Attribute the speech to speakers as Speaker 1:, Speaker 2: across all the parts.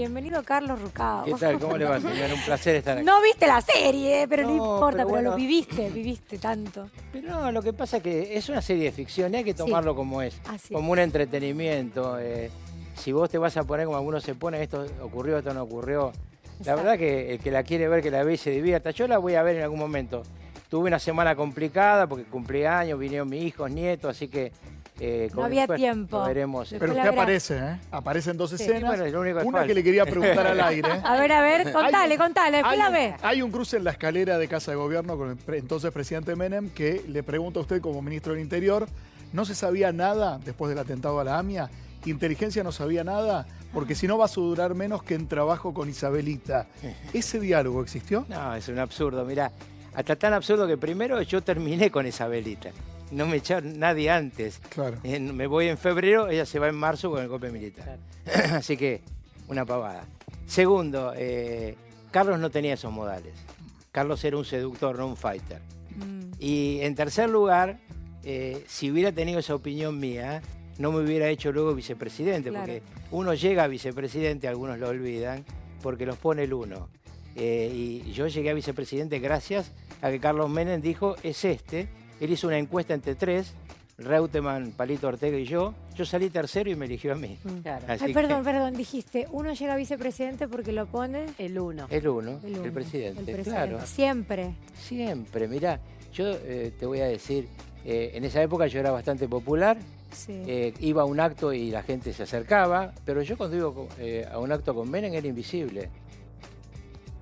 Speaker 1: Bienvenido Carlos Rucao.
Speaker 2: ¿Qué tal? ¿Cómo le va, señor? Un placer estar aquí.
Speaker 1: No viste la serie, pero no importa,
Speaker 2: pero
Speaker 1: pero
Speaker 2: bueno.
Speaker 1: lo viviste tanto.
Speaker 2: Pero no, lo que pasa es que es una serie de ficción y hay que tomarlo como es,
Speaker 1: Así
Speaker 2: como un entretenimiento. Si vos te vas a poner como algunos se ponen, esto ocurrió, esto no ocurrió. La
Speaker 1: Exacto.
Speaker 2: verdad que el que la quiere ver, que la ve y se divierta. Yo la voy a ver en algún momento. Tuve una semana complicada porque cumplí años, vinieron mis hijos, nietos, así que...
Speaker 1: No había tiempo.
Speaker 2: Lo veremos.
Speaker 1: Después
Speaker 3: Pero
Speaker 1: la
Speaker 3: usted
Speaker 1: verá.
Speaker 3: aparece, ¿eh? Aparecen dos
Speaker 1: Sí.
Speaker 3: escenas.
Speaker 2: Bueno, es lo único que
Speaker 3: Una
Speaker 2: falta.
Speaker 3: que le quería preguntar al aire.
Speaker 1: A ver, contale, después la ve.
Speaker 3: Hay un cruce en la escalera de Casa de Gobierno con el entonces presidente Menem que le pregunta a usted como ministro del Interior, ¿no se sabía nada después del atentado a la AMIA? ¿Inteligencia no sabía nada? Porque si no vas a durar menos que en trabajo con Isabelita. ¿Ese diálogo existió?
Speaker 2: No, es un absurdo. Mirá, hasta tan absurdo que primero yo terminé con Isabelita. No me echaron nadie antes.
Speaker 3: Claro.
Speaker 2: Me voy en febrero, ella se va en marzo con el golpe militar. Así que, una pavada. Segundo, Carlos no tenía esos modales. Carlos era un seductor, no un fighter. Y en tercer lugar, si hubiera tenido esa opinión mía, no me hubiera hecho luego vicepresidente,
Speaker 1: Claro.
Speaker 2: porque uno llega a vicepresidente, algunos lo olvidan, porque los pone el uno. Y yo llegué a vicepresidente gracias a que Carlos Menem dijo, es este. Él hizo una encuesta entre tres, Reutemann, Palito Ortega y yo. Yo salí tercero y me eligió a mí.
Speaker 4: Claro.
Speaker 2: Así
Speaker 1: Ay, perdón, dijiste, uno llega a vicepresidente porque lo pone
Speaker 4: El uno.
Speaker 2: El uno,
Speaker 1: el uno,
Speaker 2: el presidente,
Speaker 1: el presidente.
Speaker 2: claro.
Speaker 1: Siempre.
Speaker 2: Siempre, mirá, yo te voy a decir, en esa época yo era bastante popular,
Speaker 1: Sí.
Speaker 2: iba a un acto y la gente se acercaba, pero yo cuando iba a un acto con Menem era invisible.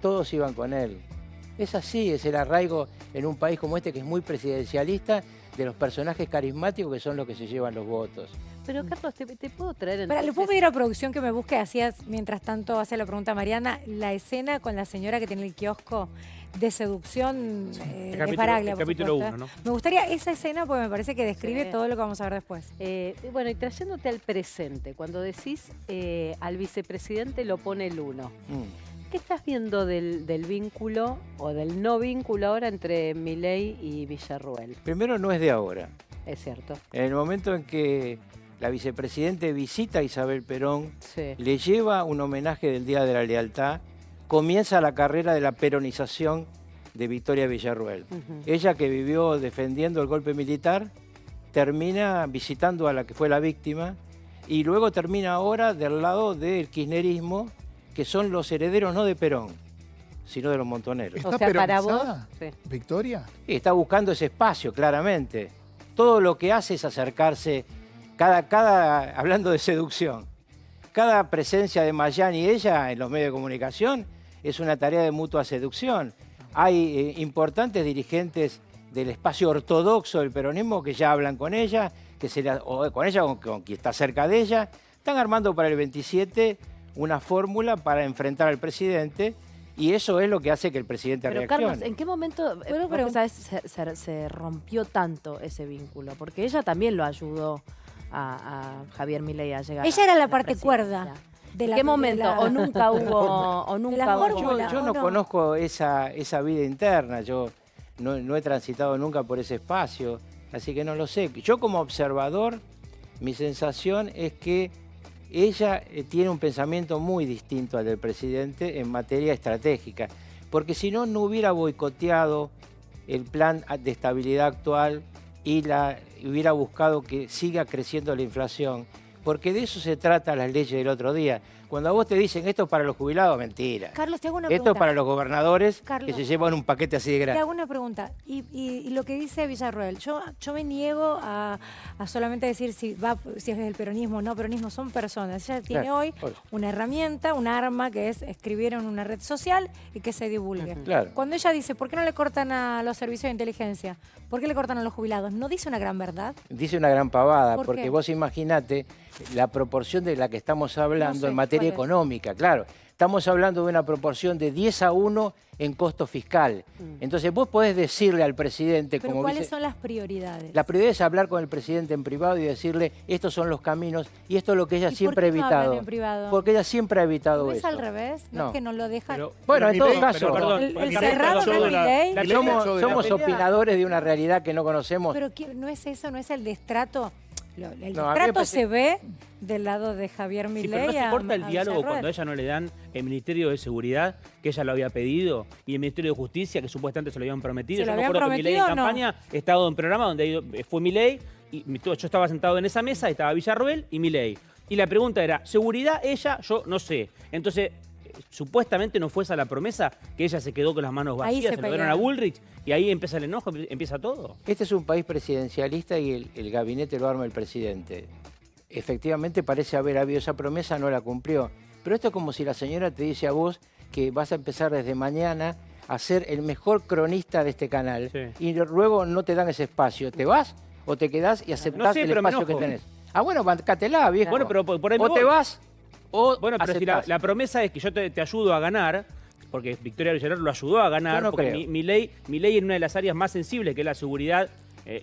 Speaker 2: Todos iban con él. Es así, es el arraigo en un país como este que es muy presidencialista de los personajes carismáticos que son los que se llevan los votos.
Speaker 4: Pero Carlos, te puedo traer
Speaker 1: Espera, ¿le puedo
Speaker 4: entonces-
Speaker 1: pedir a producción que me busque, hacías, mientras tanto hace la pregunta Mariana, la escena con la señora que tiene el kiosco de seducción de Baraglia,
Speaker 5: el
Speaker 1: por
Speaker 5: capítulo
Speaker 1: supuesto,
Speaker 5: 1, ¿no?
Speaker 1: Me gustaría esa escena porque me parece que describe
Speaker 4: Sí.
Speaker 1: todo lo que vamos a ver después.
Speaker 4: Bueno, y trayéndote al presente, cuando decís al vicepresidente lo pone el uno, ¿qué estás viendo del vínculo o del no vínculo ahora entre Milei y Villarruel?
Speaker 2: Primero, no es de ahora.
Speaker 4: Es cierto.
Speaker 2: En el momento en que la vicepresidente visita a Isabel Perón,
Speaker 4: Sí.
Speaker 2: le lleva un homenaje del Día de la Lealtad, comienza la carrera de la peronización de Victoria Villarruel.
Speaker 4: Ujú.
Speaker 2: Ella, que vivió defendiendo el golpe militar, termina visitando a la que fue la víctima y luego termina ahora del lado del kirchnerismo, que son los herederos no de Perón, sino de los montoneros.
Speaker 3: ¿Está
Speaker 4: O sea, para vos,
Speaker 3: peronizada,
Speaker 4: sí.
Speaker 3: Victoria?
Speaker 2: Y está buscando ese espacio, claramente. Todo lo que hace es acercarse, hablando de seducción, cada presencia de Mayán y ella en los medios de comunicación es una tarea de mutua seducción. Hay importantes dirigentes del espacio ortodoxo del peronismo que ya hablan con ella, o con quien está cerca de ella. Están armando para el 27 una fórmula para enfrentar al presidente. Y eso es lo que hace que el presidente
Speaker 6: Pero
Speaker 2: reaccione.
Speaker 6: Carlos, ¿en qué momento
Speaker 1: Bueno,
Speaker 6: vos pensás, se rompió tanto ese vínculo? Porque ella también lo ayudó a Javier Milei a llegar.
Speaker 1: Ella era
Speaker 6: a
Speaker 1: la parte
Speaker 6: presidencia.
Speaker 1: cuerda. De
Speaker 6: ¿En
Speaker 1: la-
Speaker 6: qué
Speaker 1: de
Speaker 6: momento?
Speaker 1: la-
Speaker 6: ¿O nunca hubo? ¿O
Speaker 1: la
Speaker 6: nunca hubo?
Speaker 1: fórmula.
Speaker 2: Yo no
Speaker 1: no?
Speaker 2: conozco esa vida interna, yo no he transitado nunca por ese espacio, así que no lo sé. Yo como observador, mi sensación es que ella tiene un pensamiento muy distinto al del presidente en materia estratégica, porque si no, no hubiera boicoteado el plan de estabilidad actual y hubiera buscado que siga creciendo la inflación, porque de eso se trata las leyes del otro día. Cuando a vos te dicen esto es para los jubilados, mentira.
Speaker 1: Carlos, te hago una
Speaker 2: Esto
Speaker 1: pregunta.
Speaker 2: es para los gobernadores
Speaker 1: Carlos,
Speaker 2: que se llevan un paquete así de
Speaker 1: Te
Speaker 2: grande.
Speaker 1: hago una pregunta. Y lo que dice Villarroel, yo me niego a solamente decir si es del peronismo o no peronismo, son personas. Ella tiene
Speaker 2: Claro,
Speaker 1: hoy
Speaker 2: obvio.
Speaker 1: una herramienta, un arma que es escribir en una red social y que se divulgue.
Speaker 2: Claro.
Speaker 1: Cuando ella dice, ¿por qué no le cortan a los servicios de inteligencia? ¿Por qué le cortan a los jubilados? ¿No dice una gran verdad?
Speaker 2: Dice una gran pavada,
Speaker 1: ¿Por
Speaker 2: porque
Speaker 1: qué?
Speaker 2: vos imaginate la proporción de la que estamos hablando
Speaker 1: No sé,
Speaker 2: en materia
Speaker 1: ¿cuál es?
Speaker 2: económica, claro. Estamos hablando de una proporción de 10-1 en costo fiscal. Entonces vos podés decirle al presidente,
Speaker 1: Pero
Speaker 2: como
Speaker 1: ¿cuáles son las prioridades?
Speaker 2: la prioridad es hablar con el presidente en privado y decirle, estos son los caminos y esto es lo que ella
Speaker 1: ¿Y
Speaker 2: siempre ha
Speaker 1: por qué no hablan
Speaker 2: evitado.
Speaker 1: en privado?
Speaker 2: Porque ella siempre ha evitado
Speaker 1: ¿No es
Speaker 2: eso.
Speaker 1: al revés? ¿No,
Speaker 2: No.
Speaker 1: es que no lo dejan?
Speaker 5: Pero-
Speaker 2: Bueno, en todo
Speaker 3: Milei-
Speaker 2: caso,
Speaker 5: pero perdón,
Speaker 1: El
Speaker 5: Carlos,
Speaker 1: cerrado
Speaker 5: Carlos,
Speaker 1: no es Milei.
Speaker 3: Milei
Speaker 2: somos,
Speaker 3: echó de la
Speaker 2: somos
Speaker 3: pelea.
Speaker 2: opinadores de una realidad que no conocemos.
Speaker 1: Pero ¿no es eso? ¿No es el destrato? El
Speaker 2: No, a mí me
Speaker 1: trato
Speaker 2: parece-
Speaker 1: se ve del lado de Javier
Speaker 5: Sí,
Speaker 1: Milei.
Speaker 5: pero no se
Speaker 1: a-
Speaker 5: corta el
Speaker 1: a
Speaker 5: diálogo
Speaker 1: Villarroel.
Speaker 5: cuando a ella no le dan el Ministerio de Seguridad, que ella lo había pedido, y el Ministerio de Justicia, que supuestamente se lo habían prometido.
Speaker 1: ¿Se lo
Speaker 5: Yo me
Speaker 1: habían
Speaker 5: acuerdo que Milei en
Speaker 1: prometido o no?
Speaker 5: campaña estaba en un programa donde fue Milei, y yo estaba sentado en esa mesa, estaba Villarroel y Milei. Y la pregunta era, ¿seguridad ella? Yo no sé. Entonces, supuestamente no fue esa la promesa, que ella se quedó con las manos
Speaker 1: Ahí
Speaker 5: vacías,
Speaker 1: se
Speaker 5: se lo dieron a
Speaker 1: pelearon.
Speaker 5: Bullrich, y ahí empieza el enojo, empieza todo.
Speaker 2: Este es un país presidencialista y el gabinete lo arma el presidente. Efectivamente parece haber habido esa promesa, no la cumplió. Pero esto es como si la señora te dice a vos que vas a empezar desde mañana a ser el mejor cronista de este canal
Speaker 5: Sí.
Speaker 2: y luego no te dan ese espacio. ¿Te vas o te quedás y aceptás
Speaker 5: No sé,
Speaker 2: el
Speaker 5: pero me
Speaker 2: espacio que
Speaker 5: enojo.
Speaker 2: tenés? Ah, bueno, bancátela, viejo.
Speaker 5: Bueno, pero por ahí me
Speaker 2: o te
Speaker 5: voy.
Speaker 2: vas o
Speaker 5: Bueno, pero si la,
Speaker 2: aceptás.
Speaker 5: la promesa es que yo te ayudo a ganar, porque Victoria Villarreal lo ayudó a ganar,
Speaker 2: Yo no
Speaker 5: porque
Speaker 2: creo.
Speaker 5: Milei en una de las áreas más sensibles, que es la seguridad,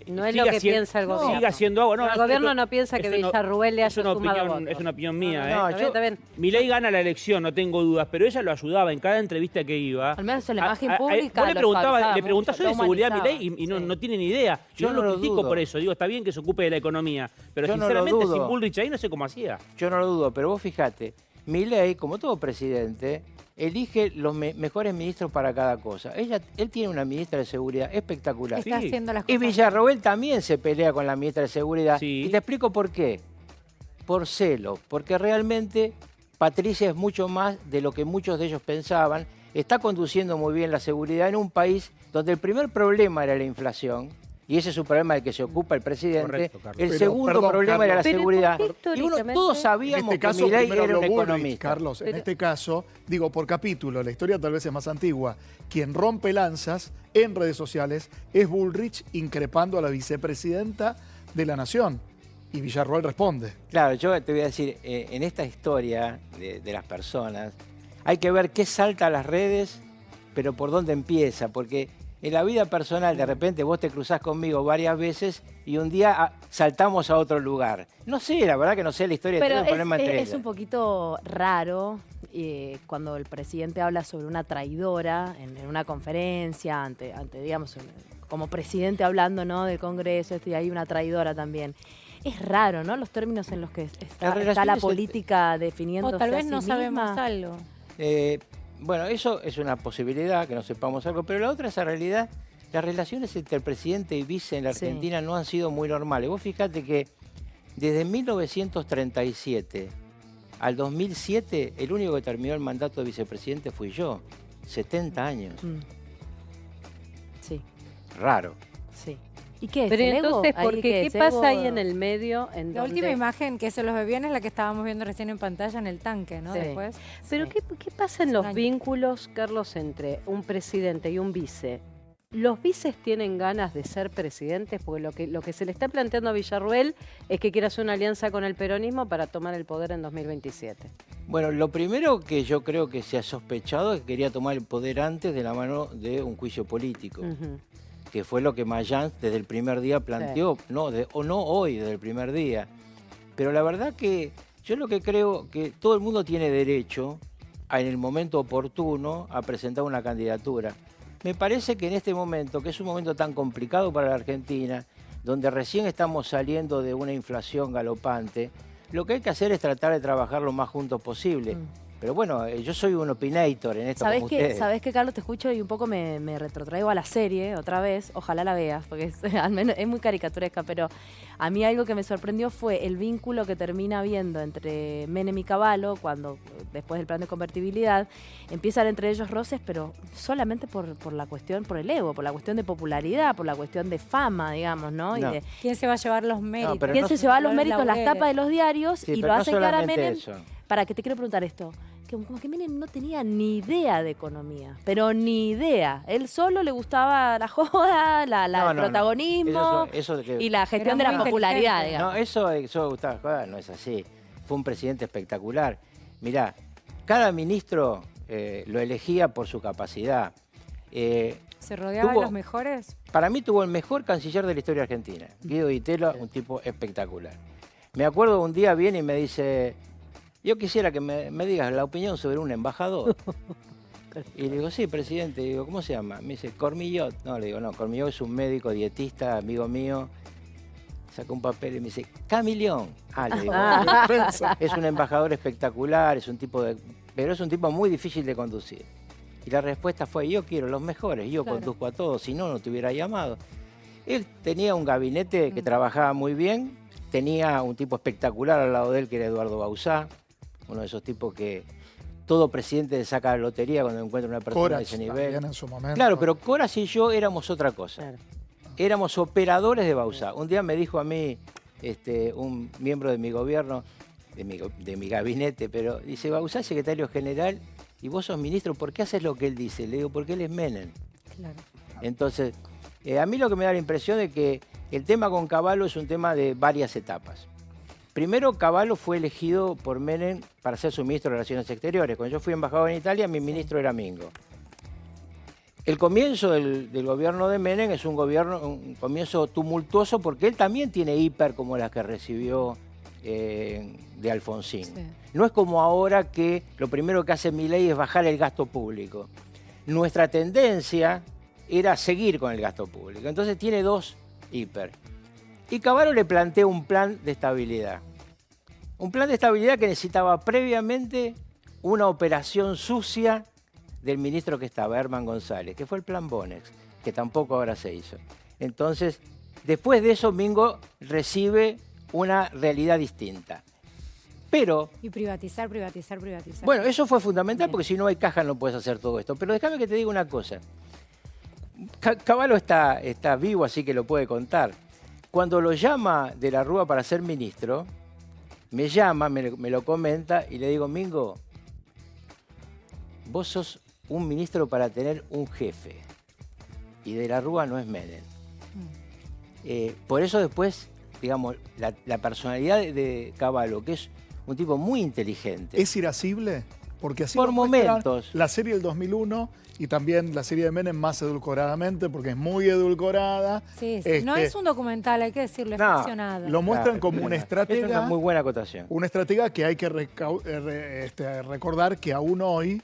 Speaker 4: No es
Speaker 5: siga
Speaker 4: lo que
Speaker 5: siendo-
Speaker 4: piensa el gobierno.
Speaker 5: Siga siendo agua.
Speaker 4: El gobierno no piensa que Villarruel le
Speaker 5: es
Speaker 4: haya
Speaker 5: una
Speaker 4: sumado
Speaker 5: opinión,
Speaker 4: votos.
Speaker 5: Es una opinión mía,
Speaker 4: No,
Speaker 5: ¿eh?
Speaker 2: no,
Speaker 4: está bien, está bien.
Speaker 5: Milei gana la elección, no tengo dudas, pero ella lo ayudaba en cada entrevista que iba.
Speaker 6: Al menos en la imagen
Speaker 5: Vos
Speaker 6: pública
Speaker 5: le
Speaker 6: lo
Speaker 5: preguntaba
Speaker 6: suavizaba
Speaker 5: sobre
Speaker 6: mucho, lo
Speaker 5: seguridad a
Speaker 6: humanizaba.
Speaker 5: Milei y no,
Speaker 6: Sí.
Speaker 5: no tiene ni idea. Yo
Speaker 2: Yo
Speaker 5: no
Speaker 2: no
Speaker 5: lo
Speaker 2: lo
Speaker 5: critico
Speaker 2: dudo.
Speaker 5: por eso, digo, está bien que se ocupe de la economía, pero
Speaker 2: Yo no lo
Speaker 5: sinceramente
Speaker 2: dudo.
Speaker 5: sin Bullrich ahí no sé cómo hacía.
Speaker 2: Yo no lo dudo, pero vos fijate, Milei, como todo presidente, elige los mejores ministros para cada cosa. Él tiene una ministra de Seguridad espectacular.
Speaker 1: Está
Speaker 5: Sí.
Speaker 1: haciendo las
Speaker 2: Y
Speaker 1: cosas.
Speaker 2: Villarroel también se pelea con la ministra de Seguridad.
Speaker 5: Sí.
Speaker 2: Y te explico por qué. Por celo, porque realmente Patricia es mucho más de lo que muchos de ellos pensaban. Está conduciendo muy bien la seguridad en un país donde el primer problema era la inflación. Y ese es un problema del que se ocupa el presidente.
Speaker 5: Correcto, Carlos.
Speaker 2: El
Speaker 3: Pero,
Speaker 2: segundo
Speaker 3: perdón,
Speaker 2: problema era la
Speaker 3: Carlos.
Speaker 4: Pero
Speaker 2: seguridad.
Speaker 4: ¿por qué
Speaker 2: Y todos
Speaker 4: históricamente?
Speaker 3: En
Speaker 2: sabíamos
Speaker 3: este caso,
Speaker 2: que Milei
Speaker 3: primero
Speaker 2: era un
Speaker 3: habló Bullrich,
Speaker 2: economista.
Speaker 3: Carlos. En
Speaker 4: Pero-
Speaker 3: este caso, digo, por capítulo, la historia tal vez es más antigua. Quien rompe lanzas en redes sociales es Bullrich increpando a la vicepresidenta de la Nación. Y Villarroel responde.
Speaker 2: Claro, yo te voy a decir, en esta historia de las personas, hay que ver qué salta a las redes, pero por dónde empieza, porque en la vida personal de repente vos te cruzás conmigo varias veces y un día saltamos a otro lugar. No sé, la verdad que no sé la historia,
Speaker 6: Pero
Speaker 2: tengo un problema entre
Speaker 6: es
Speaker 2: ellas.
Speaker 6: un poquito raro cuando el presidente habla sobre una traidora en una conferencia, ante digamos, como presidente hablando, ¿no?, del Congreso, y hay una traidora también. Es raro, ¿no?, los términos en los que está la
Speaker 2: relaciones
Speaker 6: política definiéndose
Speaker 1: O tal
Speaker 6: a
Speaker 1: vez
Speaker 6: sí
Speaker 1: no
Speaker 6: misma.
Speaker 1: sabemos algo.
Speaker 2: Bueno, eso es una posibilidad, que no sepamos algo, pero la otra es la realidad. Las relaciones entre el presidente y vice en la
Speaker 6: Sí.
Speaker 2: Argentina no han sido muy normales. Vos fíjate que desde 1937 al 2007, el único que terminó el mandato de vicepresidente fui yo. 70 años.
Speaker 6: Mm. Sí,
Speaker 2: Raro.
Speaker 6: sí. ¿Y qué es?
Speaker 4: Pero
Speaker 6: ¿El ego?
Speaker 4: entonces,
Speaker 6: Ahí,
Speaker 4: ¿por qué? ¿Qué
Speaker 6: es? ¿Ego?
Speaker 4: pasa ahí en el medio? En
Speaker 1: La
Speaker 4: donde...
Speaker 1: última imagen que se los ve bien es la que estábamos viendo recién en pantalla en el tanque, ¿no?
Speaker 6: Sí.
Speaker 1: Después.
Speaker 4: Pero
Speaker 6: Sí.
Speaker 4: ¿qué pasa en los
Speaker 1: Extraño.
Speaker 4: vínculos, Carlos, entre un presidente y un vice? ¿Los vices tienen ganas de ser presidentes? Porque lo que se le está planteando a Villarruel es que quiere hacer una alianza con el peronismo para tomar el poder en 2027.
Speaker 2: Bueno, lo primero que yo creo que se ha sospechado es que quería tomar el poder antes de la mano de un juicio político,
Speaker 4: Ujú.
Speaker 2: que fue lo que Mayans desde el primer día planteó, no hoy, desde el primer día. Pero la verdad que yo lo que creo que todo el mundo tiene derecho en el momento oportuno a presentar una candidatura. Me parece que en este momento, que es un momento tan complicado para la Argentina, donde recién estamos saliendo de una inflación galopante, lo que hay que hacer es tratar de trabajar lo más juntos posible. Pero bueno, yo soy un opinator en esto como ustedes.
Speaker 6: ¿Sabés qué, Carlos? Te escucho y un poco me retrotraigo a la serie otra vez. Ojalá la veas, porque al menos es muy caricaturesca, pero a mí algo que me sorprendió fue el vínculo que termina habiendo entre Menem y Cavallo, cuando después del plan de convertibilidad, empiezan entre ellos roces, pero solamente por la cuestión, por el ego, por la cuestión de popularidad, por la cuestión de fama, digamos, ¿no?
Speaker 2: No.
Speaker 6: Y de
Speaker 1: ¿Quién se va a llevar los méritos?
Speaker 2: pero
Speaker 6: quién
Speaker 2: no
Speaker 6: se lleva los
Speaker 1: Los
Speaker 6: méritos, las
Speaker 1: laureles.
Speaker 6: tapas de los diarios,
Speaker 2: Sí,
Speaker 6: y
Speaker 2: pero
Speaker 6: lo
Speaker 2: no
Speaker 6: hacen cara a
Speaker 2: solamente
Speaker 6: Menem.
Speaker 2: eso.
Speaker 6: Para que te quiero preguntar esto, que como que Menem no tenía ni idea de economía, pero ni idea. Él solo le gustaba la joda,
Speaker 2: No,
Speaker 6: el
Speaker 2: no, no.
Speaker 6: protagonismo
Speaker 2: Eso de que-
Speaker 6: y la gestión de
Speaker 1: Era
Speaker 6: la
Speaker 1: muy
Speaker 6: popularidad,
Speaker 1: inteligente.
Speaker 6: digamos.
Speaker 2: No, eso Gustavo Escobar no es así. Fue un presidente espectacular. Mirá, cada ministro lo elegía por su capacidad.
Speaker 1: ¿Se rodeaba de
Speaker 2: Tuvo-
Speaker 1: los mejores?
Speaker 2: Para mí tuvo el mejor canciller de la historia argentina. Guido Di Tello, un tipo espectacular. Me acuerdo un día viene y me dice, yo quisiera que me digas la opinión sobre un embajador. Y le digo, sí, presidente. Y digo, ¿cómo se llama? Me dice, Cormillot. No, le digo, no, Cormillot es un médico dietista, amigo mío. Sacó un papel y me dice, Camilión. Ah, le digo,
Speaker 3: Prensa.
Speaker 2: es un embajador espectacular, pero es un tipo muy difícil de conducir. Y la respuesta fue, yo quiero los mejores, yo
Speaker 1: Claro.
Speaker 2: conduzco a todos, si no, no te hubiera llamado. Él tenía un gabinete que trabajaba muy bien, tenía un tipo espectacular al lado de él, que era Eduardo Bauzá, uno de esos tipos que todo presidente le saca la lotería cuando encuentra una persona de
Speaker 3: Corach
Speaker 2: ese nivel.
Speaker 3: también en su momento.
Speaker 2: Claro, pero Coras y yo éramos otra cosa.
Speaker 4: Claro.
Speaker 2: Éramos operadores de Bauzá. Un día me dijo a mí un miembro de mi gobierno, de mi gabinete, pero dice, Bauzá es secretario general y vos sos ministro, ¿por qué haces lo que él dice? Le digo, porque él es Menem.
Speaker 1: Claro.
Speaker 2: Entonces, a mí lo que me da la impresión es que el tema con Cavallo es un tema de varias etapas. Primero, Cavallo fue elegido por Menem para ser su ministro de Relaciones Exteriores. Cuando yo fui embajador en Italia, mi ministro era Mingo. El comienzo del gobierno de Menem es un comienzo tumultuoso porque él también tiene hiper como las que recibió de Alfonsín.
Speaker 1: Sí.
Speaker 2: No es como ahora que lo primero que hace Milei es bajar el gasto público. Nuestra tendencia era seguir con el gasto público. Entonces tiene dos hiper. Y Cavallo le plantea un plan de estabilidad. Un plan de estabilidad que necesitaba previamente una operación sucia del ministro que estaba, Herman González, que fue el plan Bonex, que tampoco ahora se hizo. Entonces, después de eso, Mingo recibe una realidad distinta. Pero,
Speaker 1: Y privatizar.
Speaker 2: bueno, eso fue fundamental porque si no hay caja no puedes hacer todo esto. Pero déjame que te diga una cosa. Cavallo está vivo, así que lo puede contar. Cuando lo llama de la Rúa para ser ministro, me llama, me lo comenta y le digo, Mingo, vos sos un ministro para tener un jefe. Y de la Rúa no es Menem. Por eso después, digamos, la personalidad de Cavallo, que es un tipo muy inteligente.
Speaker 3: ¿Es irascible? Porque así
Speaker 2: Por
Speaker 3: lo muestra
Speaker 2: momentos.
Speaker 3: la serie del 2001 y también la serie de Menem más edulcoradamente, porque es muy edulcorada.
Speaker 1: Sí, sí. No es un documental, hay que decirlo, es
Speaker 2: No,
Speaker 1: ficcionado.
Speaker 3: Lo muestran
Speaker 2: Claro,
Speaker 3: como una
Speaker 2: es
Speaker 3: estratega.
Speaker 2: una muy buena acotación.
Speaker 3: Una estratega que hay que recordar que aún hoy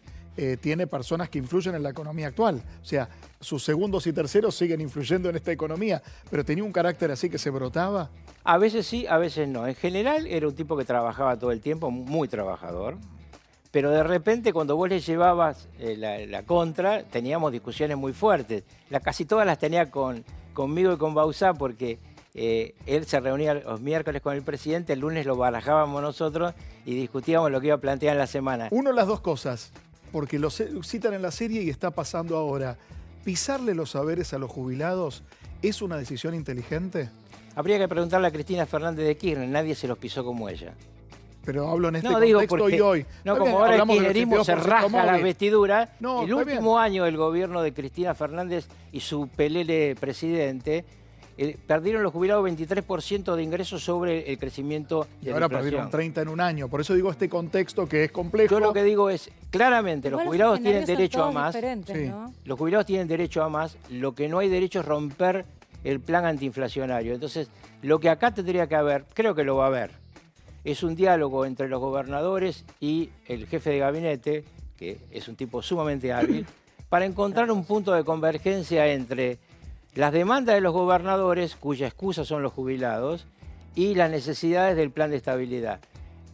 Speaker 3: tiene personas que influyen en la economía actual. O sea, sus segundos y terceros siguen influyendo en esta economía, pero tenía un carácter así que se brotaba.
Speaker 2: A veces sí, a veces no. En general era un tipo que trabajaba todo el tiempo, muy trabajador. Pero de repente cuando vos le llevabas la contra, teníamos discusiones muy fuertes. Casi todas las tenía conmigo y con Bauzá porque él se reunía los miércoles con el presidente, el lunes lo barajábamos nosotros y discutíamos lo que iba a plantear en la semana.
Speaker 3: Uno de las dos cosas, porque lo citan en la serie y está pasando ahora. ¿Pisarle los saberes a los jubilados es una decisión inteligente?
Speaker 2: Habría que preguntarle a Cristina Fernández de Kirchner, nadie se los pisó como ella.
Speaker 3: Pero hablo en este
Speaker 2: No, digo
Speaker 3: contexto
Speaker 2: porque,
Speaker 3: y hoy.
Speaker 2: no,
Speaker 3: Está
Speaker 2: como
Speaker 3: bien,
Speaker 2: ahora el
Speaker 3: hablamos del
Speaker 2: kirchnerismo se
Speaker 3: 82%
Speaker 2: rasga la
Speaker 3: móvil.
Speaker 2: vestidura,
Speaker 3: No,
Speaker 2: el
Speaker 3: está
Speaker 2: último año del gobierno de Cristina Fernández y su pelele presidente, perdieron los jubilados 23% de ingresos sobre el crecimiento
Speaker 3: Y
Speaker 2: de la
Speaker 3: ahora
Speaker 2: inflación.
Speaker 3: perdieron 30 en un año. Por eso digo este contexto que es complejo.
Speaker 2: Yo lo que digo es, claramente,
Speaker 1: Igual
Speaker 2: los jubilados tienen
Speaker 1: escenarios son
Speaker 2: derecho a
Speaker 1: todos
Speaker 2: más.
Speaker 1: diferentes,
Speaker 3: Sí.
Speaker 1: ¿no?
Speaker 2: Los jubilados tienen derecho a más, lo que no hay derecho es romper el plan antiinflacionario. Entonces, lo que acá tendría que haber, creo que lo va a haber, es un diálogo entre los gobernadores y el jefe de gabinete, que es un tipo sumamente hábil, para encontrar un punto de convergencia entre las demandas de los gobernadores, cuya excusa son los jubilados, y las necesidades del plan de estabilidad.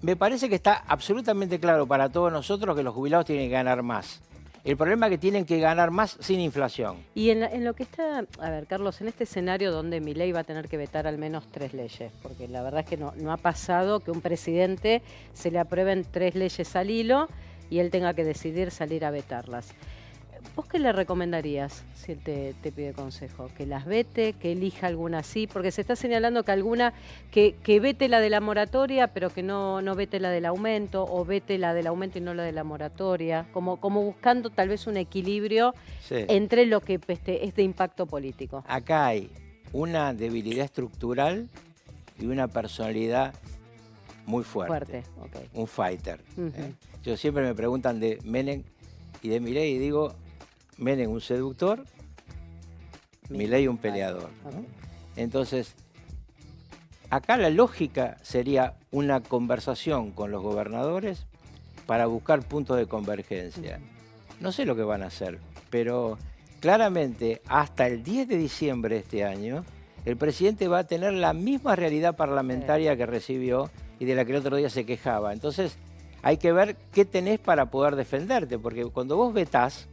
Speaker 2: Me parece que está absolutamente claro para todos nosotros que los jubilados tienen que ganar más. El problema es que tienen que ganar más sin inflación.
Speaker 4: Y en lo que está, a ver, Carlos, en este escenario donde Milei va a tener que vetar al menos 3 leyes, porque la verdad es que no ha pasado que un presidente se le aprueben 3 leyes al hilo y él tenga que decidir salir a vetarlas. ¿Vos qué le recomendarías si él te pide consejo? ¿Que las vete, que elija alguna así? Porque se está señalando que alguna, que vete la de la moratoria, pero que no vete la del aumento, o vete la del aumento y no la de la moratoria, como buscando tal vez un equilibrio
Speaker 2: Sí.
Speaker 4: entre lo que es de impacto político.
Speaker 2: Acá hay una debilidad estructural y una personalidad muy fuerte.
Speaker 4: Ok.
Speaker 2: Un fighter.
Speaker 4: Ujú.
Speaker 2: Yo siempre me preguntan de Menem y de Milei y digo, Menem un seductor, Milei un peleador. ¿no?
Speaker 4: Ok.
Speaker 2: Entonces, acá la lógica sería una conversación con los gobernadores para buscar puntos de convergencia. No sé lo que van a hacer, pero claramente hasta el 10 de diciembre de este año el presidente va a tener la misma realidad parlamentaria que recibió y de la que el otro día se quejaba. Entonces, hay que ver qué tenés para poder defenderte, porque cuando vos vetás,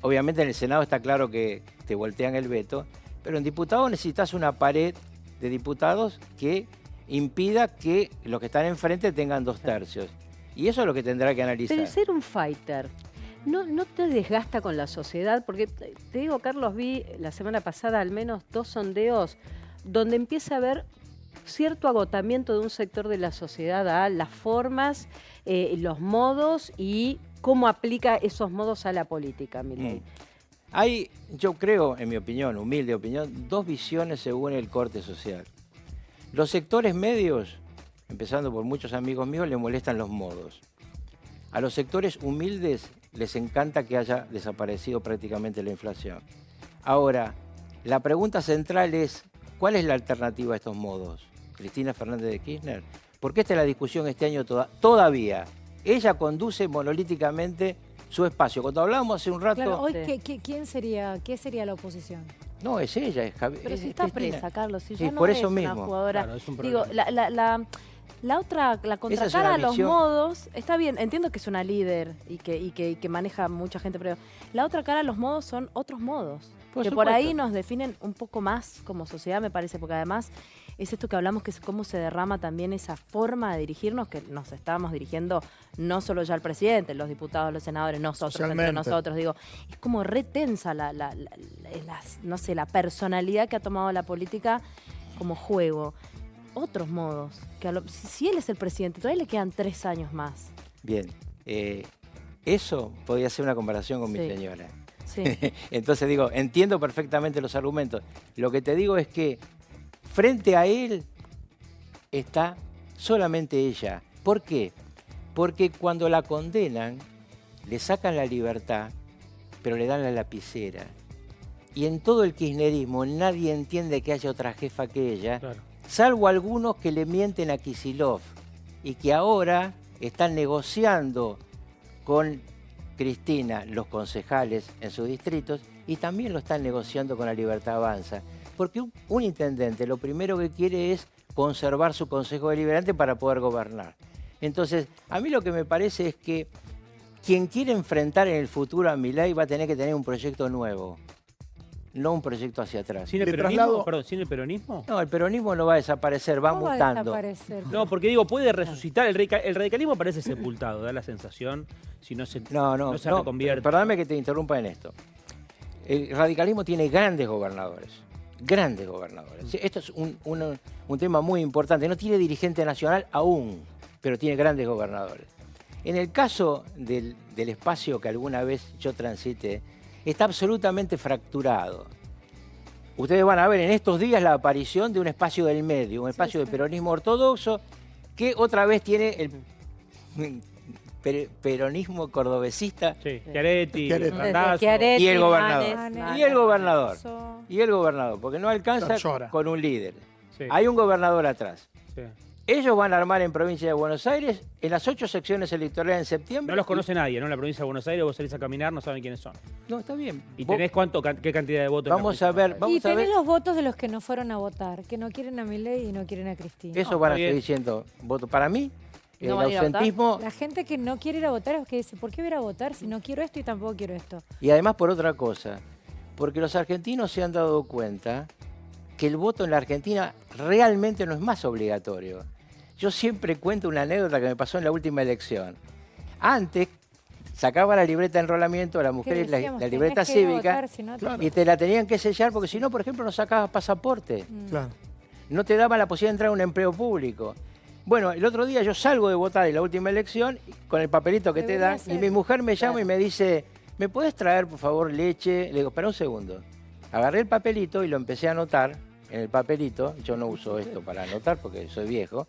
Speaker 2: obviamente en el Senado está claro que te voltean el veto, pero en diputados necesitas una pared de diputados que impida que los que están enfrente tengan 2/3. Y eso es lo que tendrá que analizar.
Speaker 4: Pero ser un fighter, ¿no te desgasta con la sociedad? Porque te digo, Carlos, vi la semana pasada al menos 2 sondeos donde empieza a haber cierto agotamiento de un sector de la sociedad a las formas, los modos y cómo aplica esos modos a la política, Milei.
Speaker 2: Hay, yo creo, en mi opinión, humilde opinión, 2 visiones según el corte social. Los sectores medios, empezando por muchos amigos míos, les molestan los modos. A los sectores humildes les encanta que haya desaparecido prácticamente la inflación. Ahora, la pregunta central es, ¿cuál es la alternativa a estos modos? ¿Cristina Fernández de Kirchner? Porque esta es la discusión este año todavía. Ella conduce monolíticamente su espacio. Cuando hablábamos hace un rato...
Speaker 1: Claro, hoy, ¿qué sería la oposición?
Speaker 2: No, es ella, es Javier.
Speaker 6: Pero si está presa, Carlos, si
Speaker 2: Sí,
Speaker 6: ya no
Speaker 2: por
Speaker 6: es
Speaker 2: eso
Speaker 6: una
Speaker 2: mismo.
Speaker 6: jugadora.
Speaker 5: Claro, es un
Speaker 6: Digo,
Speaker 5: problema.
Speaker 6: la otra, la contracara a los modos, está bien, entiendo que es una líder y que maneja mucha gente, pero la otra cara a los modos son otros modos.
Speaker 2: Por
Speaker 6: que
Speaker 2: supuesto.
Speaker 6: por ahí nos definen un poco más como sociedad, me parece, porque además es esto que hablamos, que es cómo se derrama también esa forma de dirigirnos, que nos estábamos dirigiendo no solo ya al presidente, los diputados, los senadores, nosotros, entre
Speaker 3: Socialmente.
Speaker 6: nosotros, digo, es como retensa no sé, la personalidad que ha tomado la política como juego. Otros modos, que si él es el presidente, todavía le quedan 3 años más.
Speaker 2: Bien, eso podría ser una comparación con mi
Speaker 6: Sí.
Speaker 2: señora.
Speaker 6: Sí.
Speaker 2: Entonces digo, entiendo perfectamente los argumentos. Lo que te digo es que frente a él está solamente ella. ¿Por qué? Porque cuando la condenan, le sacan la libertad, pero le dan la lapicera. Y en todo el kirchnerismo nadie entiende que haya otra jefa que ella,
Speaker 5: Claro.
Speaker 2: salvo algunos que le mienten a Kicillof y que ahora están negociando con Cristina, los concejales en sus distritos, y también lo están negociando con la Libertad Avanza. Porque un intendente lo primero que quiere es conservar su Consejo Deliberante para poder gobernar. Entonces, a mí lo que me parece es que quien quiere enfrentar en el futuro a Milei va a tener que tener un proyecto nuevo, no un proyecto hacia atrás.
Speaker 5: ¿Sin el
Speaker 3: Le
Speaker 5: peronismo?
Speaker 3: traslado-
Speaker 5: Perdón, ¿sin el peronismo?
Speaker 2: No, el peronismo no va a desaparecer, va
Speaker 1: ¿Cómo va a
Speaker 2: mutando.
Speaker 1: desaparecer?
Speaker 5: No, porque digo, puede resucitar. El radicalismo parece sepultado, da la sensación, si no se,
Speaker 2: No
Speaker 5: se reconvierte.
Speaker 2: Perdóname que te interrumpa en esto. El radicalismo tiene grandes gobernadores. Grandes gobernadores. Sí, esto es un tema muy importante. No tiene dirigente nacional aún, pero tiene grandes gobernadores. En el caso del espacio que alguna vez yo transité, está absolutamente fracturado. Ustedes van a ver en estos días la aparición de un espacio del medio, un espacio de peronismo ortodoxo, que otra vez tiene el peronismo cordobesista
Speaker 5: Sí, Schiaretti,
Speaker 3: Schiaretti.
Speaker 5: Randazzo.
Speaker 4: Schiaretti,
Speaker 2: y el gobernador.
Speaker 4: Manes,
Speaker 2: Y el gobernador.
Speaker 1: Eso.
Speaker 2: Y el gobernador, porque no alcanza
Speaker 3: Llora.
Speaker 2: con un líder.
Speaker 5: Sí,
Speaker 2: Hay un gobernador atrás.
Speaker 5: sí.
Speaker 2: Ellos van a armar en provincia de Buenos Aires, en las 8 secciones electorales en septiembre.
Speaker 5: No los conoce nadie, ¿no? En la provincia de Buenos Aires vos salís a caminar, no saben quiénes son.
Speaker 2: No, está bien.
Speaker 5: ¿Y
Speaker 2: Vos-
Speaker 5: tenés qué cantidad de votos? en la
Speaker 2: Vamos
Speaker 5: provincia
Speaker 2: a
Speaker 5: de
Speaker 2: ver,
Speaker 5: Buenos
Speaker 2: vamos
Speaker 1: Y
Speaker 2: a ver.
Speaker 1: tenés los votos de los que no fueron a votar, que no quieren a Milei y no quieren a Cristina.
Speaker 2: Eso van a
Speaker 5: está bien.
Speaker 2: seguir siendo votos. Para mí,
Speaker 6: ¿No
Speaker 2: el
Speaker 6: van a ir a votar?
Speaker 2: ausentismo,
Speaker 1: La gente que no quiere ir a votar es que dice, ¿por qué voy a ir a votar si no quiero esto y tampoco quiero esto?
Speaker 2: y además por otra cosa, porque los argentinos se han dado cuenta que el voto en la Argentina realmente no es más obligatorio. Yo siempre cuento una anécdota que me pasó en la última elección. Antes, sacaba la libreta de enrolamiento a las
Speaker 1: ¿Qué
Speaker 2: mujeres, la
Speaker 1: decíamos?
Speaker 2: libreta
Speaker 1: Tenés que ir a
Speaker 2: cívica,
Speaker 1: votar, si no te-
Speaker 3: Claro.
Speaker 2: y te la tenían que sellar porque si no, por ejemplo, no sacabas pasaporte.
Speaker 3: Claro.
Speaker 2: No te daban la posibilidad de entrar a un empleo público. Bueno, el otro día yo salgo de votar en la última elección con el papelito que te
Speaker 1: Debería
Speaker 2: dan y
Speaker 1: ser.
Speaker 2: mi mujer me llama
Speaker 1: Claro.
Speaker 2: y me dice, ¿me puedes traer por favor leche? Le digo, espera un segundo. Agarré el papelito y lo empecé a anotar en el papelito. Yo no uso esto para anotar porque soy viejo.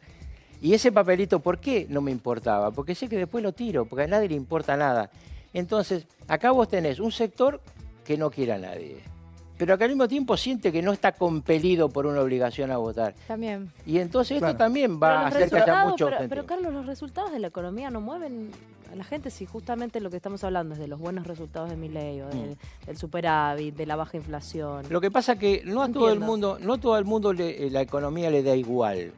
Speaker 2: Y ese papelito, ¿por qué no me importaba? Porque sé que después lo tiro, porque a nadie le importa nada. Entonces, acá vos tenés un sector que no quiere a nadie, pero que al mismo tiempo siente que no está compelido por una obligación a votar.
Speaker 1: También.
Speaker 2: Y entonces
Speaker 3: Claro.
Speaker 2: esto también
Speaker 6: Pero
Speaker 2: va a
Speaker 6: los
Speaker 2: hacer que haya
Speaker 6: resultados-
Speaker 2: mucho
Speaker 6: pero,
Speaker 2: gente.
Speaker 6: pero, Carlos, los resultados de la economía no mueven A la gente, si justamente lo que estamos hablando es de los buenos resultados de Milei o del superávit, de la baja inflación.
Speaker 2: Lo que pasa es que no a todo el
Speaker 6: Entiendo.
Speaker 2: mundo la economía le da igual.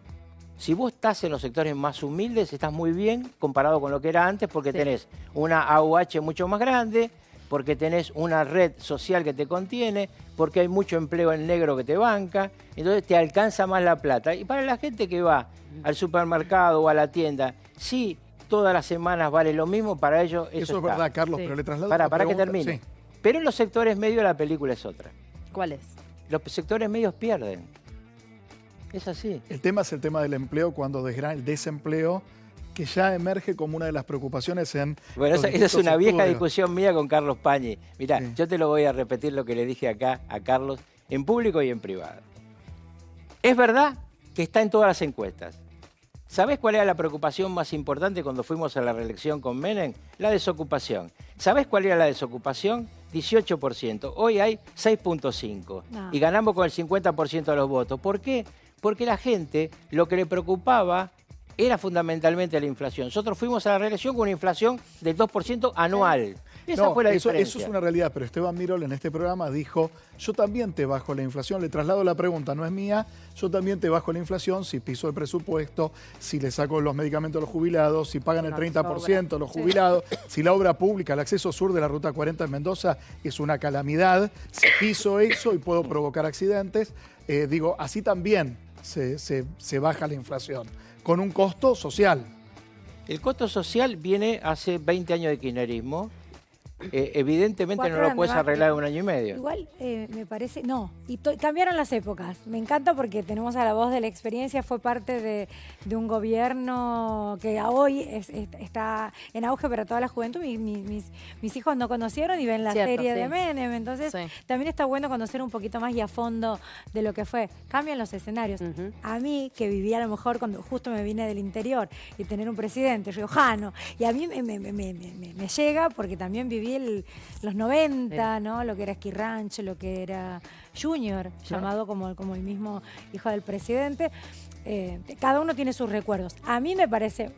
Speaker 2: Si vos estás en los sectores más humildes, estás muy bien comparado con lo que era antes, porque
Speaker 6: Sí.
Speaker 2: tenés una AUH mucho más grande, porque tenés una red social que te contiene, porque hay mucho empleo en negro que te banca, entonces te alcanza más la plata. Y para la gente que va al supermercado o a la tienda, sí, todas las semanas vale lo mismo, para ellos
Speaker 3: Eso es
Speaker 2: está.
Speaker 3: verdad, Carlos,
Speaker 6: Sí.
Speaker 3: pero le traslado
Speaker 2: Para
Speaker 3: una
Speaker 2: que
Speaker 3: pregunta.
Speaker 2: termine.
Speaker 3: Sí.
Speaker 2: Pero en los sectores medios la película es otra.
Speaker 6: ¿Cuál es?
Speaker 2: Los sectores medios pierden. Es así.
Speaker 3: El tema es el tema del empleo, cuando el desempleo, que ya emerge como una de las preocupaciones en
Speaker 2: Bueno,
Speaker 3: los
Speaker 2: esa es
Speaker 3: distintos
Speaker 2: una vieja
Speaker 3: estudios.
Speaker 2: discusión mía con Carlos Pañi. Mirá,
Speaker 3: Sí.
Speaker 2: yo te lo voy a repetir lo que le dije acá a Carlos, en público y en privado. Es verdad que está en todas las encuestas. ¿Sabés cuál era la preocupación más importante cuando fuimos a la reelección con Menem? La desocupación. ¿Sabés cuál era la desocupación? 18%. Hoy hay 6.5%.
Speaker 1: No.
Speaker 2: Y ganamos con el 50% de los votos. ¿Por qué? Porque la gente lo que le preocupaba era fundamentalmente la inflación. Nosotros fuimos a la reelección con una inflación del 2% anual. Esa
Speaker 3: No,
Speaker 2: fue la
Speaker 3: eso
Speaker 2: diferencia.
Speaker 3: es una realidad, pero Esteban Mirol en este programa dijo, yo también te bajo la inflación, le traslado la pregunta, no es mía, yo también te bajo la inflación si piso el presupuesto, si le saco los medicamentos a los jubilados, si pagan el
Speaker 6: Una
Speaker 3: 30% los jubilados, si la obra pública, el acceso sur de la Ruta 40 en Mendoza es una calamidad, si piso eso y puedo provocar accidentes, digo, así también se baja la inflación, con un costo social.
Speaker 2: El costo social viene hace 20 años de kirchnerismo. Evidentemente
Speaker 1: 4
Speaker 2: no lo
Speaker 1: años
Speaker 2: puedes
Speaker 1: más.
Speaker 2: arreglar en un año y medio.
Speaker 1: Igual me parece, no, y cambiaron las épocas. Me encanta porque tenemos a la voz de la experiencia, fue parte de un gobierno que a hoy está en auge para toda la juventud. Mis hijos no conocieron y ven la
Speaker 6: Cierto,
Speaker 1: serie
Speaker 6: sí.
Speaker 1: de Menem, entonces
Speaker 6: Sí.
Speaker 1: también está bueno conocer un poquito más y a fondo de lo que fue. Cambian los escenarios.
Speaker 4: Ujú.
Speaker 1: A mí, que vivía a lo mejor cuando justo me vine del interior y tener un presidente riojano, y a mí me llega porque también viví los 90, ¿no? Lo que era Ski Ranch, lo que era Junior, llamado como el mismo hijo del presidente. Cada uno tiene sus recuerdos. A mí me parece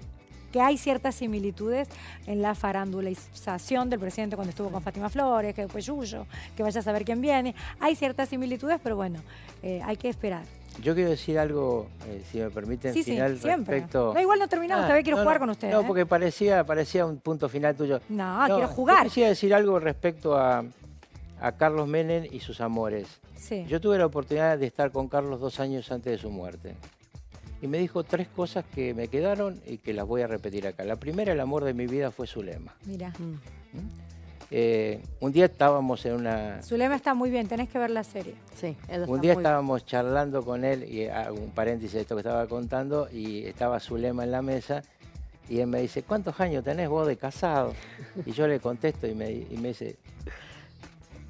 Speaker 1: que hay ciertas similitudes en la farandulización del presidente cuando estuvo con Fátima Flores, que después Yuyo, que vaya a saber quién viene. Hay ciertas similitudes, pero bueno, hay que esperar.
Speaker 2: Yo quiero decir algo, si me permiten,
Speaker 1: Sí,
Speaker 2: final
Speaker 1: siempre.
Speaker 2: respecto...
Speaker 1: No, igual no terminamos, todavía quiero jugar con ustedes.
Speaker 2: No, porque parecía un punto final tuyo.
Speaker 1: No, quiero jugar.
Speaker 2: Yo quisiera decir algo respecto a Carlos Menem y sus amores.
Speaker 1: Sí.
Speaker 2: Yo tuve la oportunidad de estar con Carlos 2 años antes de su muerte. Y me dijo 3 cosas que me quedaron y que las voy a repetir acá. La primera, el amor de mi vida fue Zulema.
Speaker 1: Mira,
Speaker 2: Un día estábamos en una...
Speaker 1: Zulema está muy bien, tenés que ver la serie.
Speaker 6: Sí, eso
Speaker 2: Un
Speaker 6: está
Speaker 2: día
Speaker 6: muy-
Speaker 2: estábamos charlando con él, y hago un paréntesis de esto que estaba contando, y estaba Zulema en la mesa, y él me dice, ¿cuántos años tenés vos de casado? Y yo le contesto y me dice,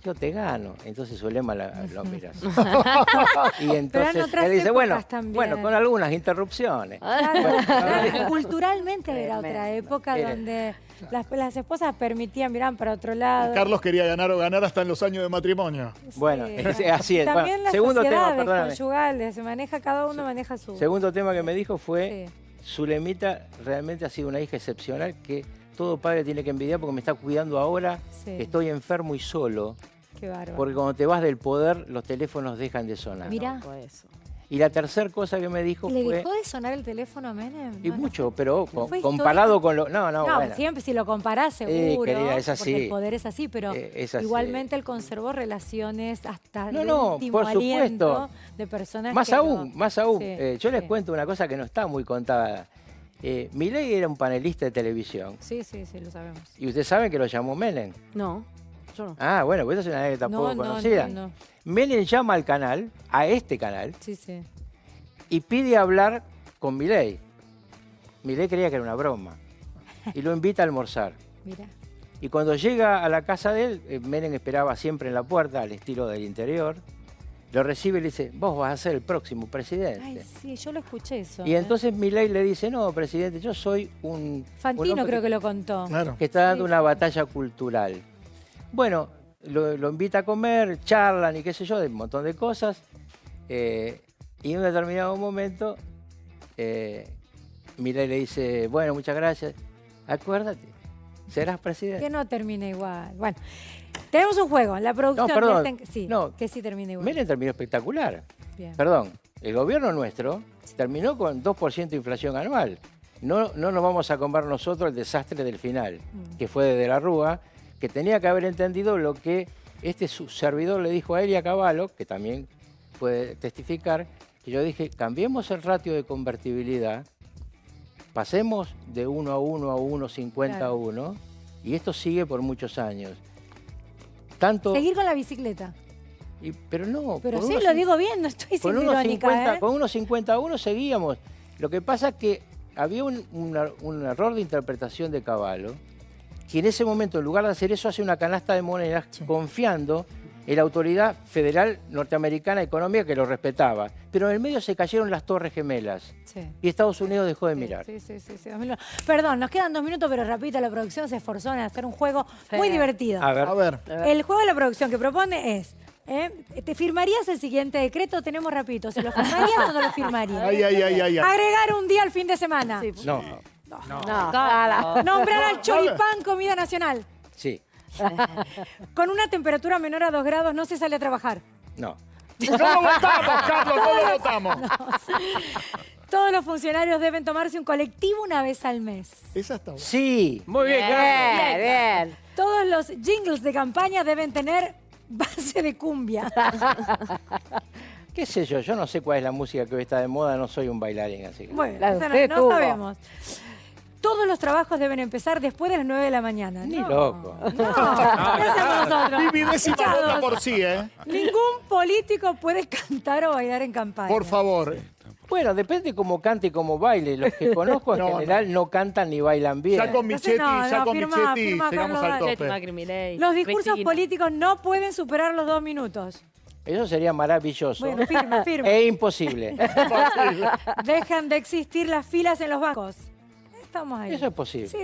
Speaker 2: yo te gano. Entonces Zulema lo mira así. Y entonces
Speaker 1: otras
Speaker 2: él dice,
Speaker 1: épocas también.
Speaker 2: bueno, con algunas interrupciones.
Speaker 1: Claro, culturalmente era otra
Speaker 2: Tremendo.
Speaker 1: época
Speaker 2: Era.
Speaker 1: donde las esposas permitían, miraban para otro lado.
Speaker 3: Carlos quería ganar o ganar hasta en los años de matrimonio.
Speaker 1: Sí.
Speaker 2: Bueno, así es.
Speaker 1: También
Speaker 2: Bueno,
Speaker 1: las
Speaker 2: segundo tema,
Speaker 1: sociedades
Speaker 2: perdóname.
Speaker 1: conyugales, se maneja, cada uno maneja su...
Speaker 2: Segundo tema que me dijo fue,
Speaker 1: Sí.
Speaker 2: Zulemita realmente ha sido una hija excepcional que todo padre tiene que envidiar porque me está cuidando ahora,
Speaker 1: Sí.
Speaker 2: que estoy enfermo y solo.
Speaker 1: Qué bárbaro.
Speaker 2: Porque cuando te vas del poder, los teléfonos dejan de sonar.
Speaker 1: Mirá.
Speaker 6: Fue eso.
Speaker 2: Y la tercera cosa que me dijo
Speaker 1: ¿Le
Speaker 2: fue...
Speaker 1: dejó de sonar el teléfono a Menem?
Speaker 2: Y
Speaker 1: No, no.
Speaker 2: mucho, pero
Speaker 1: Fue
Speaker 2: comparado con lo... No,
Speaker 1: No,
Speaker 2: bueno.
Speaker 1: siempre si lo comparás seguro,
Speaker 2: querida, es así.
Speaker 1: porque el poder es así, pero
Speaker 2: Es así.
Speaker 1: igualmente él conservó relaciones hasta
Speaker 2: No,
Speaker 1: el
Speaker 2: no,
Speaker 1: último
Speaker 2: por
Speaker 1: aliento
Speaker 2: supuesto.
Speaker 1: de personas
Speaker 2: Más
Speaker 1: que
Speaker 2: aún,
Speaker 1: lo-
Speaker 2: más aún.
Speaker 1: Sí,
Speaker 2: Yo les
Speaker 1: sí.
Speaker 2: cuento una cosa que no está muy contada. Milei era un panelista de televisión.
Speaker 1: Sí, lo sabemos.
Speaker 2: Y ustedes saben que lo llamó Menem.
Speaker 6: No, yo no.
Speaker 2: Ah, bueno, pues esa es una anécdota poco conocida.
Speaker 1: no.
Speaker 2: Menem llama al canal, a este canal,
Speaker 1: Sí.
Speaker 2: y pide hablar con Milei. Milei creía que era una broma. Y lo invita a almorzar.
Speaker 1: Mira.
Speaker 2: Y cuando llega a la casa de él, Menem esperaba siempre en la puerta, al estilo del interior. Lo recibe y le dice, vos vas a ser el próximo presidente.
Speaker 1: Ay, sí, yo lo escuché eso.
Speaker 2: Y entonces Milei le dice, no, presidente, yo soy un
Speaker 1: Fantino
Speaker 2: hombre
Speaker 1: creo que lo contó.
Speaker 3: Claro.
Speaker 2: que está dando
Speaker 1: Sí,
Speaker 2: una
Speaker 1: sí.
Speaker 2: batalla cultural. Bueno, lo invita a comer, charlan y qué sé yo, de un montón de cosas. Y en un determinado momento, Milei le dice, bueno, muchas gracias. Acuérdate serás presidente.
Speaker 1: Que no termine igual. Bueno, tenemos un juego. La producción...
Speaker 2: No, perdón.
Speaker 1: Que sí termine igual.
Speaker 2: Menem terminó espectacular.
Speaker 1: Bien.
Speaker 2: Perdón, el gobierno nuestro terminó con 2% de inflación anual. No nos vamos a comer nosotros el desastre del final, que fue de la Rúa, que tenía que haber entendido lo que su servidor le dijo a él y a Cavallo, que también puede testificar, que yo dije, cambiemos el ratio de convertibilidad, pasemos de 1 a 1 a 1,50 a 1, y esto sigue por muchos años.
Speaker 1: Seguir con la bicicleta.
Speaker 2: Pero no.
Speaker 1: Pero sí, lo digo bien, no estoy siendo irónica, ¿eh?
Speaker 2: Con 1,50 a 1 seguíamos. Lo que pasa es que había un error de interpretación de Cavallo, que en ese momento, en lugar de hacer eso, hace una canasta de monedas confiando en la autoridad federal norteamericana económica que lo respetaba. Pero en el medio se cayeron las Torres Gemelas y Estados Unidos dejó de mirar.
Speaker 1: Sí. Perdón, nos quedan 2 minutos, pero repito, la producción se esforzó en hacer un juego muy divertido.
Speaker 3: A ver.
Speaker 1: El juego de la producción que propone es... ¿Te firmarías el siguiente decreto? Tenemos rapidito. ¿Se lo firmarías o no lo firmarías?
Speaker 3: Ay.
Speaker 1: Agregar un día al fin de semana.
Speaker 6: Sí.
Speaker 2: No.
Speaker 1: Nombrar al choripán comida nacional.
Speaker 2: Sí.
Speaker 1: Con una temperatura menor a 2 grados no se sale a trabajar.
Speaker 2: No.
Speaker 3: No lo votamos, Carlos, no lo votamos.
Speaker 1: Todos los funcionarios deben tomarse un colectivo una vez al mes.
Speaker 3: Esa está buena.
Speaker 2: Sí.
Speaker 5: Muy bien, Carlos.
Speaker 4: Bien.
Speaker 1: Todos los jingles de campaña deben tener base de cumbia.
Speaker 2: ¿Qué sé yo? Yo no sé cuál es la música que hoy está de moda, no soy un bailarín, así que...
Speaker 1: Bueno,
Speaker 4: La de
Speaker 1: eso
Speaker 4: usted
Speaker 1: no
Speaker 4: tuvo.
Speaker 1: sabemos. Todos los trabajos deben empezar después de las 9 de la mañana.
Speaker 2: Ni
Speaker 1: No,
Speaker 2: loco.
Speaker 1: No, ¿qué hacemos nosotros?
Speaker 3: Mi décima
Speaker 1: Echados.
Speaker 3: vota por sí, ¿eh?
Speaker 1: Ningún político puede cantar o bailar en campaña.
Speaker 3: Por favor.
Speaker 2: Bueno, depende cómo cante y cómo baile. Los que conozco en general no cantan ni bailan bien.
Speaker 3: Ya con Michetti,
Speaker 1: firma,
Speaker 3: llegamos
Speaker 1: Carlos,
Speaker 3: al
Speaker 1: dale.
Speaker 3: tope.
Speaker 6: Macri, Milei,
Speaker 1: Los discursos
Speaker 6: Cristina.
Speaker 1: políticos no pueden superar los 2 minutos.
Speaker 2: Eso sería maravilloso.
Speaker 1: Bueno, firma.
Speaker 2: E imposible.
Speaker 1: Dejan de existir las filas en los bancos. Estamos ahí.
Speaker 2: Eso es posible.
Speaker 1: Sí.